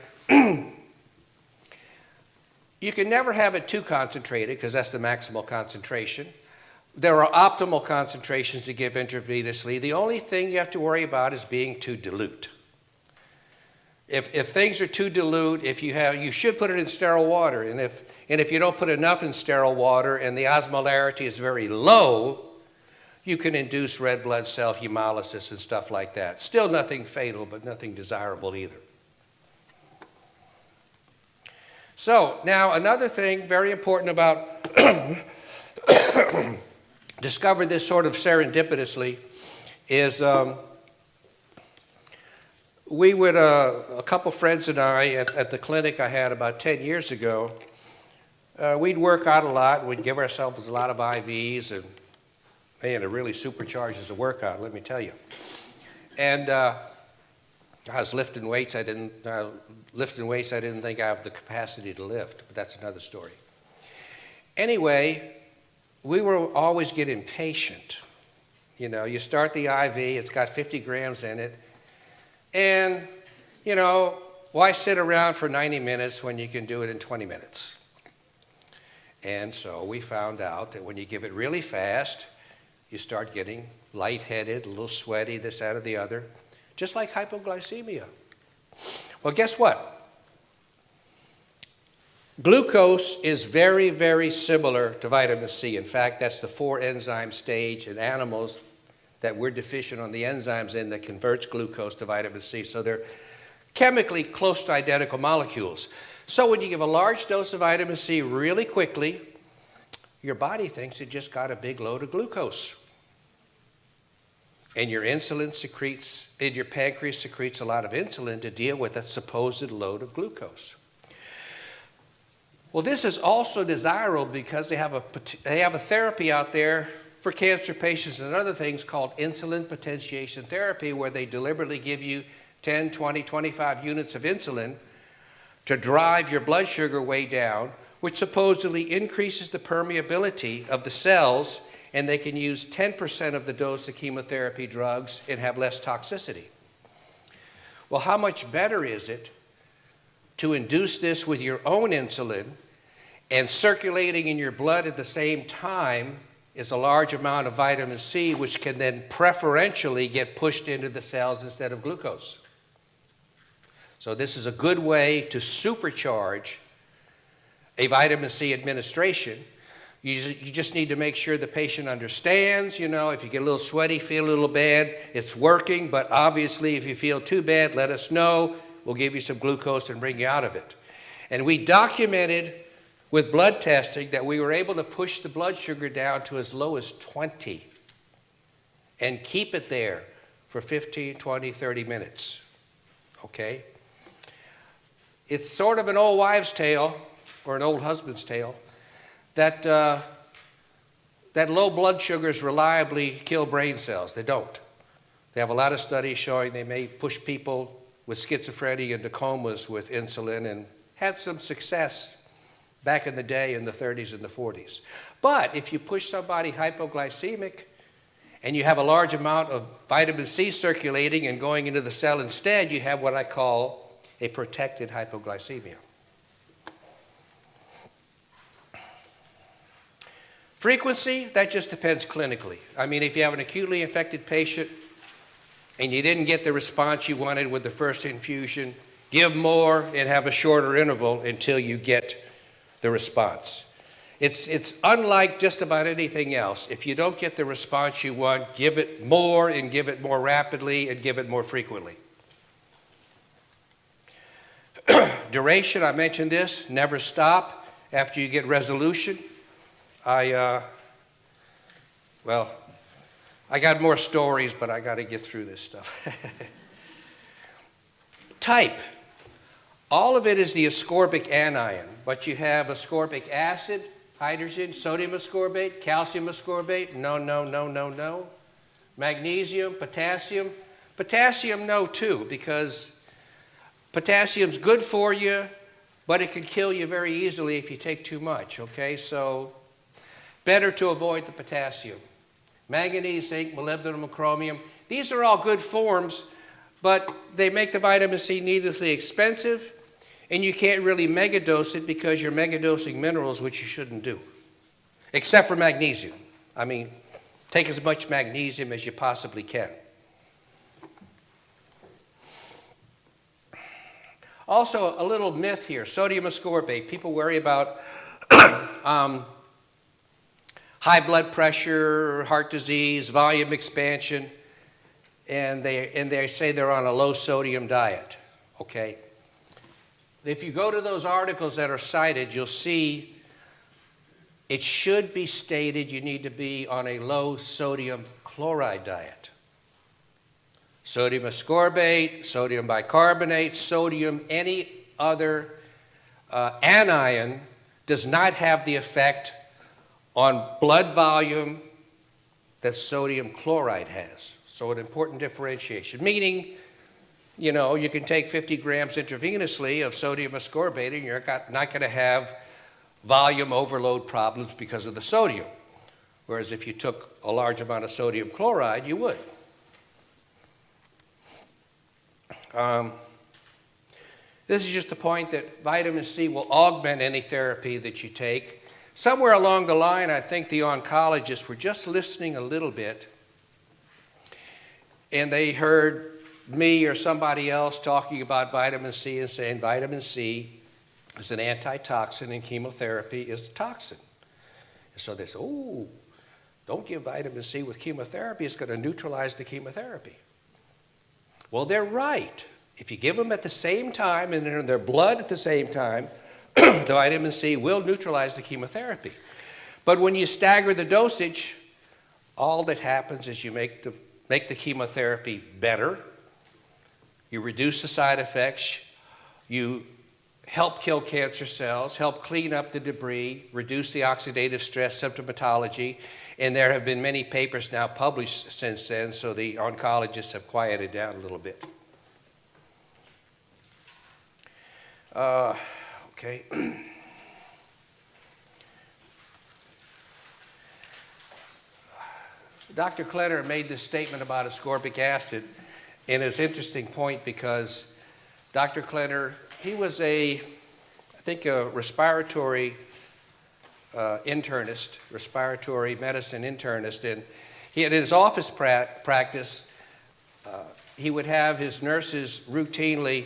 You can never have it too concentrated because that's the maximal concentration. There are optimal concentrations to give intravenously. The only thing you have to worry about is being too dilute. If things are too dilute, you should put it in sterile water. And if you don't put enough in sterile water and the osmolarity is very low, you can induce red blood cell hemolysis and stuff like that. Still nothing fatal, but nothing desirable either. So now another thing very important about discovered this sort of serendipitously is we would, a couple friends and I at the clinic I had about 10 years ago, we'd work out a lot. We'd give ourselves a lot of IVs, and man, it really supercharges the workout, let me tell you. And I was lifting weights I didn't think I have the capacity to lift, but that's another story. Anyway, we were always getting impatient. You know, you start the IV, it's got 50 grams in it, and, you know, why sit around for 90 minutes when you can do it in 20 minutes? And so we found out that when you give it really fast, you start getting lightheaded, a little sweaty, this, that, or the other, just like hypoglycemia. Well, guess what? Glucose is very, very similar to vitamin C. In fact, that's the 4-enzyme stage in animals that we're deficient on the enzymes in that converts glucose to vitamin C. So they're chemically close to identical molecules. So when you give a large dose of vitamin C really quickly, your body thinks it just got a big load of glucose. And your insulin secretes, and your pancreas secretes a lot of insulin to deal with that supposed load of glucose. Well, this is also desirable because they have a therapy out there for cancer patients and other things called insulin potentiation therapy, where they deliberately give you 10, 20, 25 units of insulin to drive your blood sugar way down, which supposedly increases the permeability of the cells, and they can use 10% of the dose of chemotherapy drugs and have less toxicity. Well, how much better is it to induce this with your own insulin, and circulating in your blood at the same time is a large amount of vitamin C, which can then preferentially get pushed into the cells instead of glucose. So this is a good way to supercharge a vitamin C administration. You just need to make sure the patient understands, you know, if you get a little sweaty, feel a little bad, it's working, but obviously if you feel too bad, let us know. We'll give you some glucose and bring you out of it. And we documented with blood testing that we were able to push the blood sugar down to as low as 20 and keep it there for 15, 20, 30 minutes, okay? It's sort of an old wives' tale or an old husband's tale that low blood sugars reliably kill brain cells. They don't. They have a lot of studies showing they may push people with schizophrenia into comas with insulin, and had some success back in the day in the 30s and the 40s. But if you push somebody hypoglycemic and you have a large amount of vitamin C circulating and going into the cell instead, you have what I call a protected hypoglycemia. Frequency, that just depends clinically. I mean, if you have an acutely infected patient and you didn't get the response you wanted with the first infusion, give more and have a shorter interval until you get the response. It's unlike just about anything else. If you don't get the response you want, give it more and give it more rapidly and give it more frequently. Duration, I mentioned this, never stop after you get resolution. I got more stories, but I got to get through this stuff. Type. All of it is the ascorbic anion, but you have ascorbic acid, hydrogen, sodium ascorbate, calcium ascorbate, no. Magnesium, potassium. Potassium, no, too, because potassium's good for you, but it can kill you very easily if you take too much, okay? So better to avoid the potassium. Manganese, zinc, molybdenum, and chromium. These are all good forms, but they make the vitamin C needlessly expensive, and you can't really megadose it because you're megadosing minerals, which you shouldn't do, except for magnesium. I mean, take as much magnesium as you possibly can. Also, a little myth here, sodium ascorbate. People worry about high blood pressure, heart disease, volume expansion, and they say they're on a low sodium diet, okay? If you go to those articles that are cited, you'll see it should be stated you need to be on a low sodium chloride diet. Sodium ascorbate, sodium bicarbonate, sodium, any other anion does not have the effect on blood volume that sodium chloride has. So an important differentiation, meaning, you know, you can take 50 grams intravenously of sodium ascorbate and you're not going to have volume overload problems because of the sodium. Whereas if you took a large amount of sodium chloride, you would. This is just a point that vitamin C will augment any therapy that you take. Somewhere along the line, I think the oncologists were just listening a little bit, and they heard me or somebody else talking about vitamin C and saying vitamin C is an antitoxin and chemotherapy is a toxin. And so they said, oh, don't give vitamin C with chemotherapy, it's going to neutralize the chemotherapy. Well, they're right. If you give them at the same time and they're in their blood at the same time, the vitamin C will neutralize the chemotherapy. But when you stagger the dosage, all that happens is you make the chemotherapy better, you reduce the side effects, you help kill cancer cells, help clean up the debris, reduce the oxidative stress symptomatology, and there have been many papers now published since then, so the oncologists have quieted down a little bit. Okay. Dr. Klenner made this statement about ascorbic acid, and it's an interesting point because Dr. Klenner, he was I think a respiratory internist, respiratory medicine internist, and he had in his office practice, he would have his nurses routinely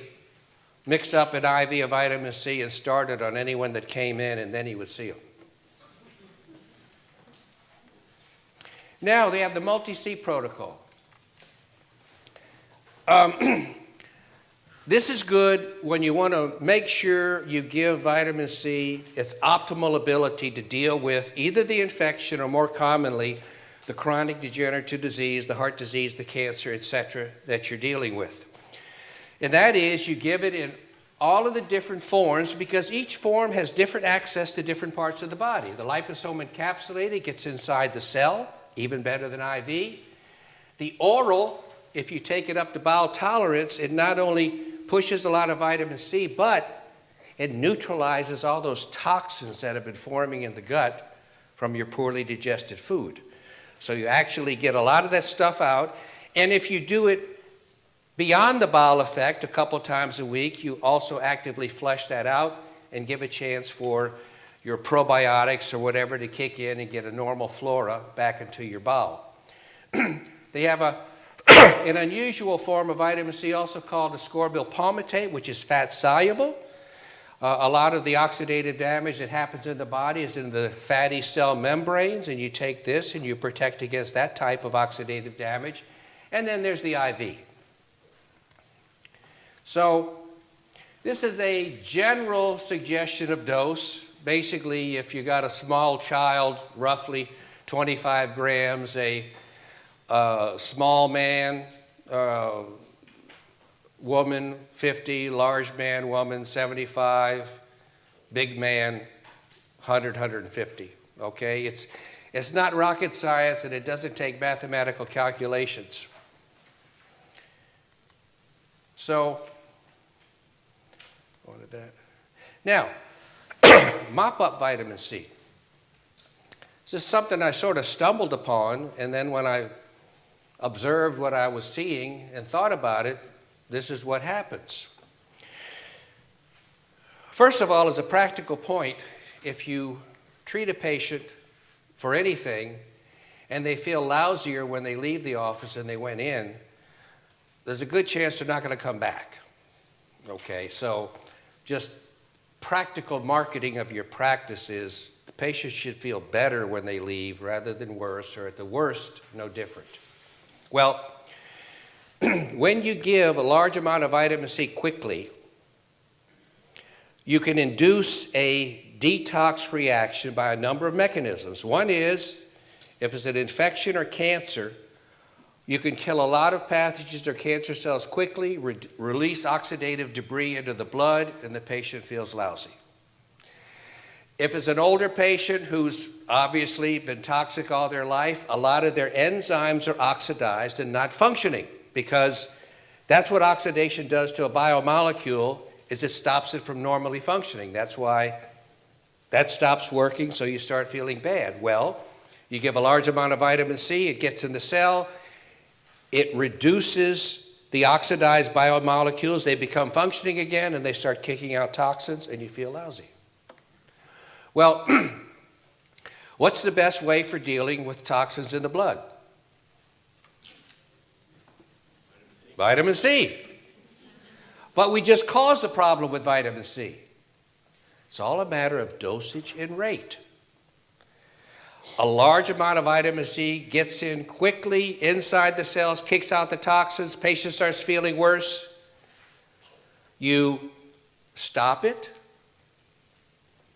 mix up an IV of vitamin C and start it on anyone that came in, and then he would see them. Now they have the multi-C protocol. This is good when you want to make sure you give vitamin C its optimal ability to deal with either the infection or more commonly the chronic degenerative disease, the heart disease, the cancer, etc. that you're dealing with. And that is you give it in all of the different forms because each form has different access to different parts of the body. The liposome encapsulated gets inside the cell, even better than IV. The oral, if you take it up to bowel tolerance, it not only pushes a lot of vitamin C, but it neutralizes all those toxins that have been forming in the gut from your poorly digested food. So you actually get a lot of that stuff out. And if you do it beyond the bowel effect a couple times a week, you also actively flush that out and give a chance for your probiotics or whatever to kick in and get a normal flora back into your bowel. They have an unusual form of vitamin C also called ascorbyl palmitate, which is fat soluble. A lot of the oxidative damage that happens in the body is in the fatty cell membranes, and you take this and you protect against that type of oxidative damage. And then there's the IV. So this is a general suggestion of dose. Basically, if you got a small child, roughly 25 grams, a small man, woman 50, large man, woman 75, big man 100, 150. Okay, it's not rocket science, and it doesn't take mathematical calculations. So, what did that? Now, Mop-Up vitamin C. This is something I sort of stumbled upon, and then when I observed what I was seeing and thought about it, this is what happens. First of all, as a practical point, if you treat a patient for anything and they feel lousier when they leave the office than they went in, there's a good chance they're not going to come back. Okay, so just practical marketing of your practice is the patient should feel better when they leave rather than worse, or at the worst, no different. Well, when you give a large amount of vitamin C quickly, you can induce a detox reaction by a number of mechanisms. One is, if it's an infection or cancer, you can kill a lot of pathogens or cancer cells quickly, release oxidative debris into the blood, and the patient feels lousy. If it's an older patient who's obviously been toxic all their life, a lot of their enzymes are oxidized and not functioning, because that's what oxidation does to a biomolecule, is it stops it from normally functioning. That's why that stops working, so you start feeling bad. Well, you give a large amount of vitamin C, it gets in the cell, it reduces the oxidized biomolecules, they become functioning again, and they start kicking out toxins, and you feel lousy. Well, what's the best way for dealing with toxins in the blood? Vitamin C. But we just caused the problem with vitamin C. It's all a matter of dosage and rate. A large amount of vitamin C gets in quickly inside the cells, kicks out the toxins, patient starts feeling worse. You stop it,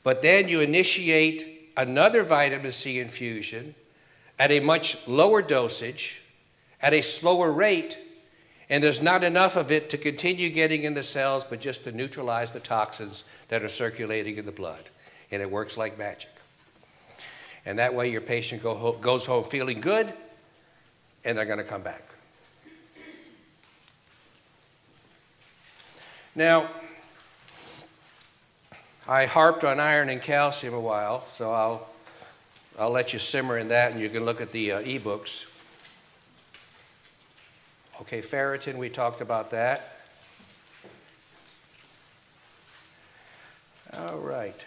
but then you initiate another vitamin C infusion at a much lower dosage, at a slower rate, and there's not enough of it to continue getting in the cells, but just to neutralize the toxins that are circulating in the blood. And it works like magic. And that way your patient goes home feeling good, and they're going to come back. Now, I harped on iron and calcium a while, so I'll let you simmer in that, and you can look at the e-books. Okay, ferritin, we talked about that. All right.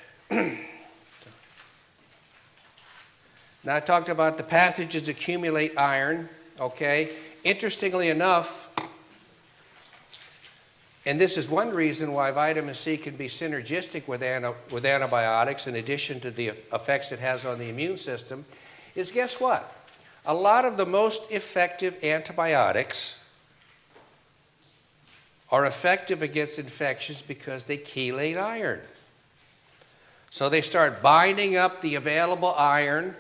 Now I talked about the pathogens accumulate iron, okay? Interestingly enough, and this is one reason why vitamin C can be synergistic with antibiotics, in addition to the effects it has on the immune system, is guess what? A lot of the most effective antibiotics are effective against infections because they chelate iron. So they start binding up the available iron,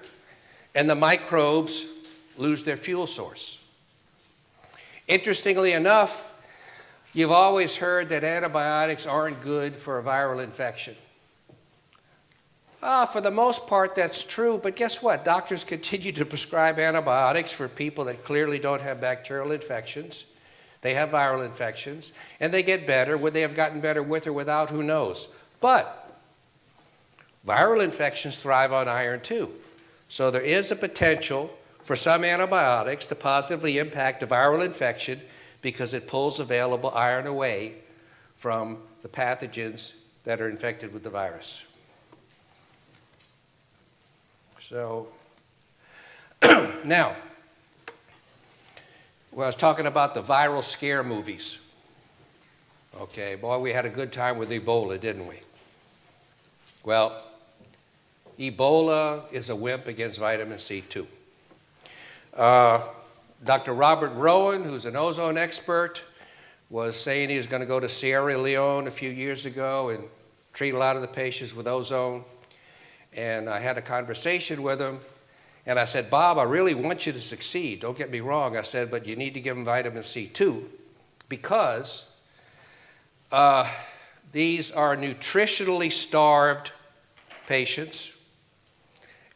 and the microbes lose their fuel source. Interestingly enough, you've always heard that antibiotics aren't good for a viral infection. For the most part, that's true, but guess what? Doctors continue to prescribe antibiotics for people that clearly don't have bacterial infections. They have viral infections, and they get better. Would they have gotten better with or without? Who knows? But viral infections thrive on iron too. So there is a potential for some antibiotics to positively impact a viral infection because it pulls available iron away from the pathogens that are infected with the virus. So, now, well, I was talking about the viral scare movies. Okay, boy, we had a good time with Ebola, didn't we? Well, Ebola is a wimp against vitamin C too. Dr. Robert Rowan, who's an ozone expert, was saying he was going to go to Sierra Leone a few years ago and treat a lot of the patients with ozone. And I had a conversation with him, and I said, Bob, I really want you to succeed. Don't get me wrong. I said, but you need to give him vitamin C too, because these are nutritionally starved patients,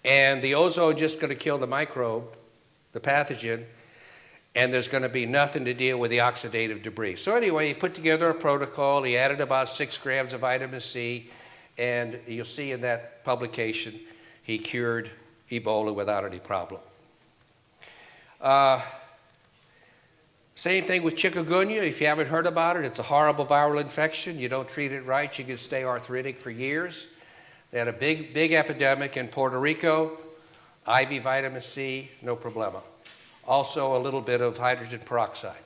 and the ozone just going to kill the microbe, the pathogen, and there's going to be nothing to deal with the oxidative debris. So anyway, he put together a protocol. He added about 6 grams of vitamin C, and you'll see in that publication, he cured Ebola without any problem. Same thing with chikungunya. If you haven't heard about it, it's a horrible viral infection. You don't treat it right, you can stay arthritic for years. They had a big epidemic in Puerto Rico. IV vitamin C, no problema. Also a little bit of hydrogen peroxide.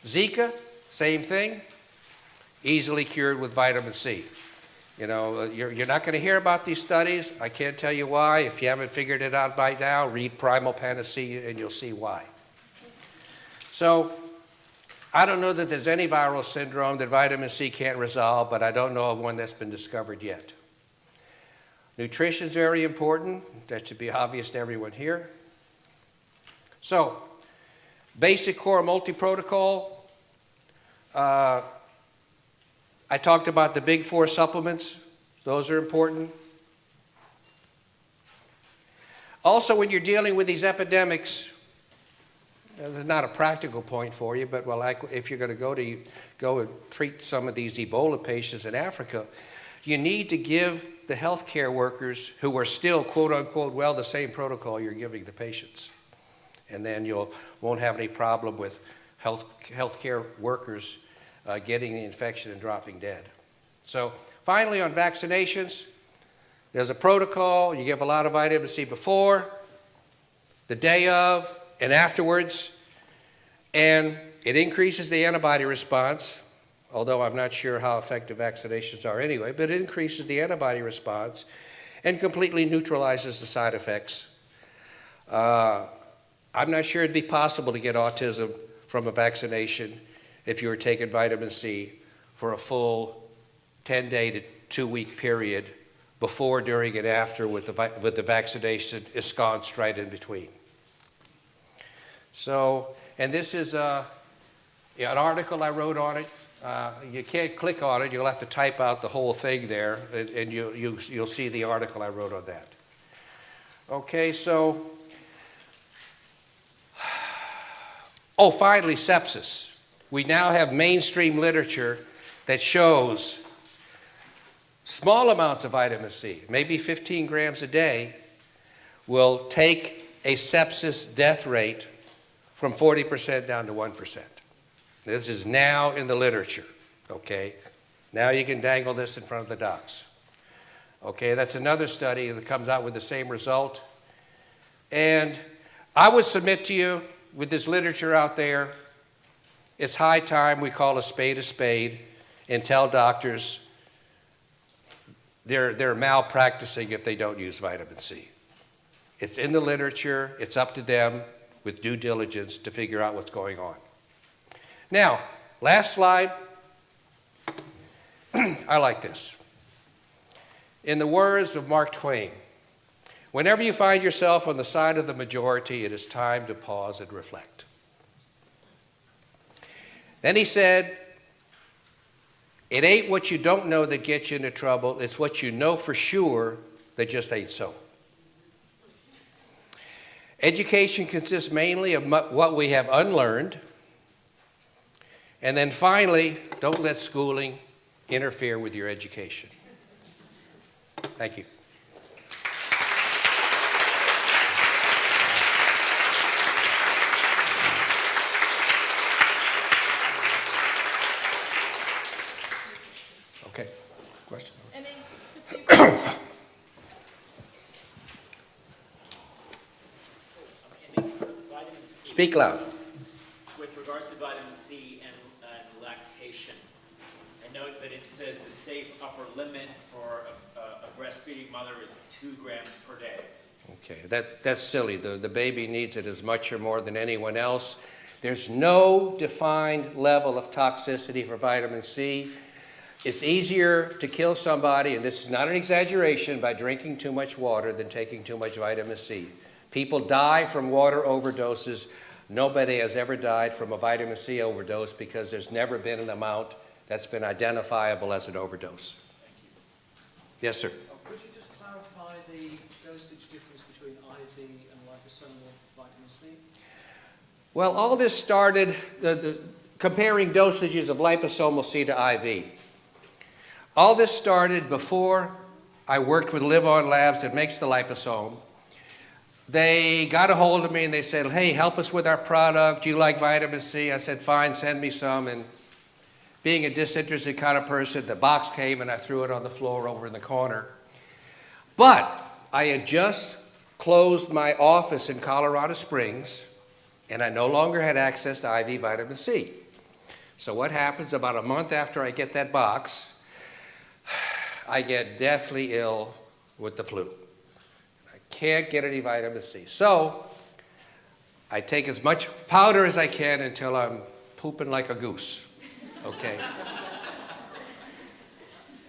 Zika, same thing, easily cured with vitamin C. You know, you're not going to hear about these studies. I can't tell you why. If you haven't figured it out by now, read Primal Panacea and you'll see why. So I don't know that there's any viral syndrome that vitamin C can't resolve, but I don't know of one that's been discovered yet. Nutrition is very important. That should be obvious to everyone here. So, basic core multi-protocol. I talked about the big 4 supplements. Those are important. Also, when you're dealing with these epidemics, this is not a practical point for you, but well, if you're going to go and treat some of these Ebola patients in Africa, you need to give the healthcare workers who are still, quote unquote, well, the same protocol you're giving the patients. And then you won't have any problem with healthcare workers getting the infection and dropping dead. So finally, on vaccinations, there's a protocol. You give a lot of vitamin C before, the day of, and afterwards, and it increases the antibody response, although I'm not sure how effective vaccinations are anyway, but it increases the antibody response and completely neutralizes the side effects. I'm not sure it'd be possible to get autism from a vaccination if you were taking vitamin C for a full 10-day to 2-week period before, during, and after with the vaccination ensconced right in between. So, and this is an article I wrote on it. You can't click on it. You'll have to type out the whole thing there, and you'll see the article I wrote on that. Okay, so, oh, finally, sepsis. We now have mainstream literature that shows small amounts of vitamin C, maybe 15 grams a day, will take a sepsis death rate from 40% down to 1%. This is now in the literature, okay? Now you can dangle this in front of the docs. Okay, that's another study that comes out with the same result. And I would submit to you, with this literature out there, it's high time we call a spade and tell doctors they're malpracticing if they don't use vitamin C. It's in the literature. It's up to them with due diligence to figure out what's going on. Now, last slide. I like this. In the words of Mark Twain, whenever you find yourself on the side of the majority, it is time to pause and reflect. Then he said, it ain't what you don't know that gets you into trouble, it's what you know for sure that just ain't so. Education consists mainly of what we have unlearned. And then finally, don't let schooling interfere with your education. Thank you. Okay, question? Speak loud. With regards to vitamin C and lactation, I note that it says the safe upper limit for a breastfeeding mother is 2 grams per day. Okay, that's silly. The baby needs it as much or more than anyone else. There's no defined level of toxicity for vitamin C. It's easier to kill somebody, and this is not an exaggeration, by drinking too much water than taking too much vitamin C. People die from water overdoses. Nobody has ever died from a vitamin C overdose because there's never been an amount that's been identifiable as an overdose. Yes, sir. Could you just clarify the dosage difference between IV and liposomal vitamin C? Well, all this started comparing dosages of liposomal C to IV. All this started before I worked with Live On Labs that makes the liposome. They got a hold of me and they said, hey, help us with our product. Do you like vitamin C? I said, fine, send me some. And being a disinterested kind of person, the box came and I threw it on the floor over in the corner. But I had just closed my office in Colorado Springs and I no longer had access to IV vitamin C. So what happens about a month after I get that box, I get deathly ill with the flu. I can't get any vitamin C. So I take as much powder as I can until I'm pooping like a goose. Okay.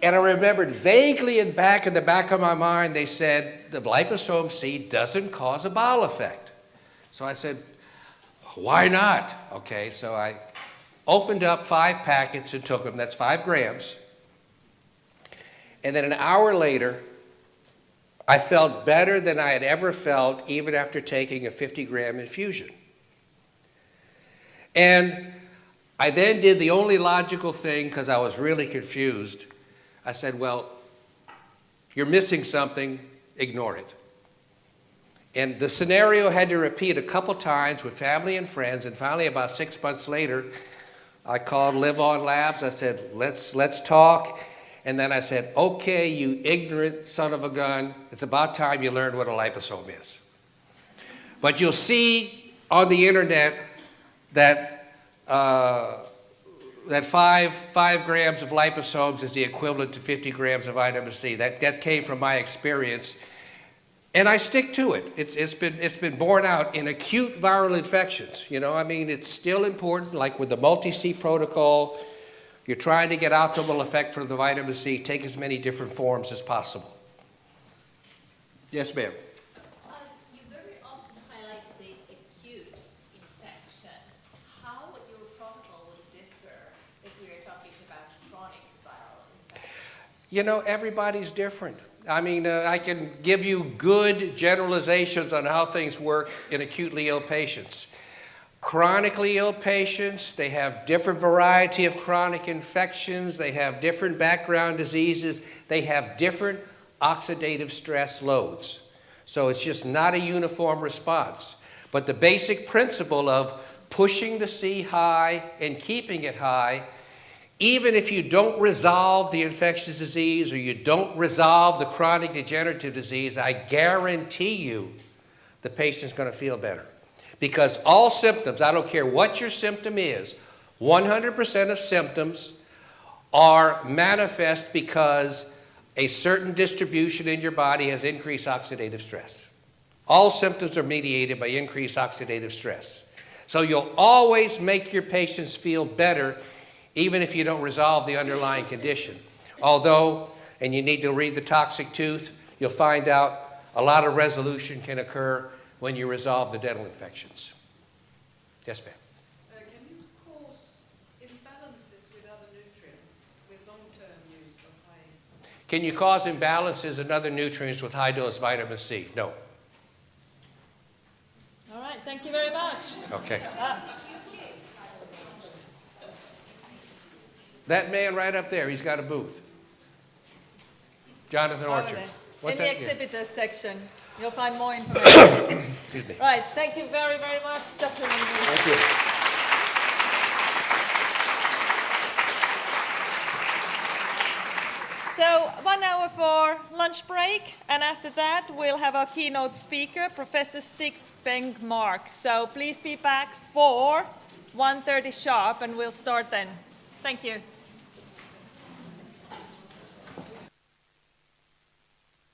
And I remembered vaguely in the back of my mind, they said the liposome C doesn't cause a bowel effect. So I said, why not? Okay, so I opened up 5 packets and took them. That's 5 grams. And then an hour later, I felt better than I had ever felt, even after taking a 50-gram infusion. And I then did the only logical thing, because I was really confused. I said, well, you're missing something, ignore it. And the scenario had to repeat a couple times with family and friends, and finally about 6 months later, I called Live On Labs. I said, let's talk. And then I said, okay, you ignorant son of a gun, it's about time you learned what a liposome is. But you'll see on the internet that that 5 grams of liposomes is the equivalent to 50 grams of vitamin C. That came from my experience, and I stick to it. It's been borne out in acute viral infections. You know, I mean, it's still important, like with the multi-C protocol. You're trying to get optimal effect from the vitamin C. Take as many different forms as possible. Yes, ma'am. You very often highlight the acute infection. How would your protocol would differ if we are talking about chronic viral infection? You know, everybody's different. I mean, I can give you good generalizations on how things work in acutely ill patients. Chronically ill patients, they have different variety of chronic infections, they have different background diseases, they have different oxidative stress loads. So it's just not a uniform response. But the basic principle of pushing the C high and keeping it high, even if you don't resolve the infectious disease or you don't resolve the chronic degenerative disease, I guarantee you the patient's going to feel better. Because all symptoms, I don't care what your symptom is, 100% of symptoms are manifest because a certain distribution in your body has increased oxidative stress. All symptoms are mediated by increased oxidative stress. So you'll always make your patients feel better even if you don't resolve the underlying condition. Although, and you need to read the toxic tooth, you'll find out a lot of resolution can occur when you resolve the dental infections. Yes, ma'am. Can this cause imbalances with other nutrients with long-term use of high? Can you cause imbalances in other nutrients with high-dose vitamin C? No. All right, thank you very much. Okay. That man right up there, he's got a booth. Jonathan Over Orchard. there. What's In the that? Yeah. exhibitors section, you'll find more information. Excuse me. Right, thank you very, very much, Dr. Levy. Thank you. So 1 hour for lunch break, and after that we'll have our keynote speaker, Professor Stig Bengt-Mark. So please be back for 1:30 sharp, and we'll start then. Thank you.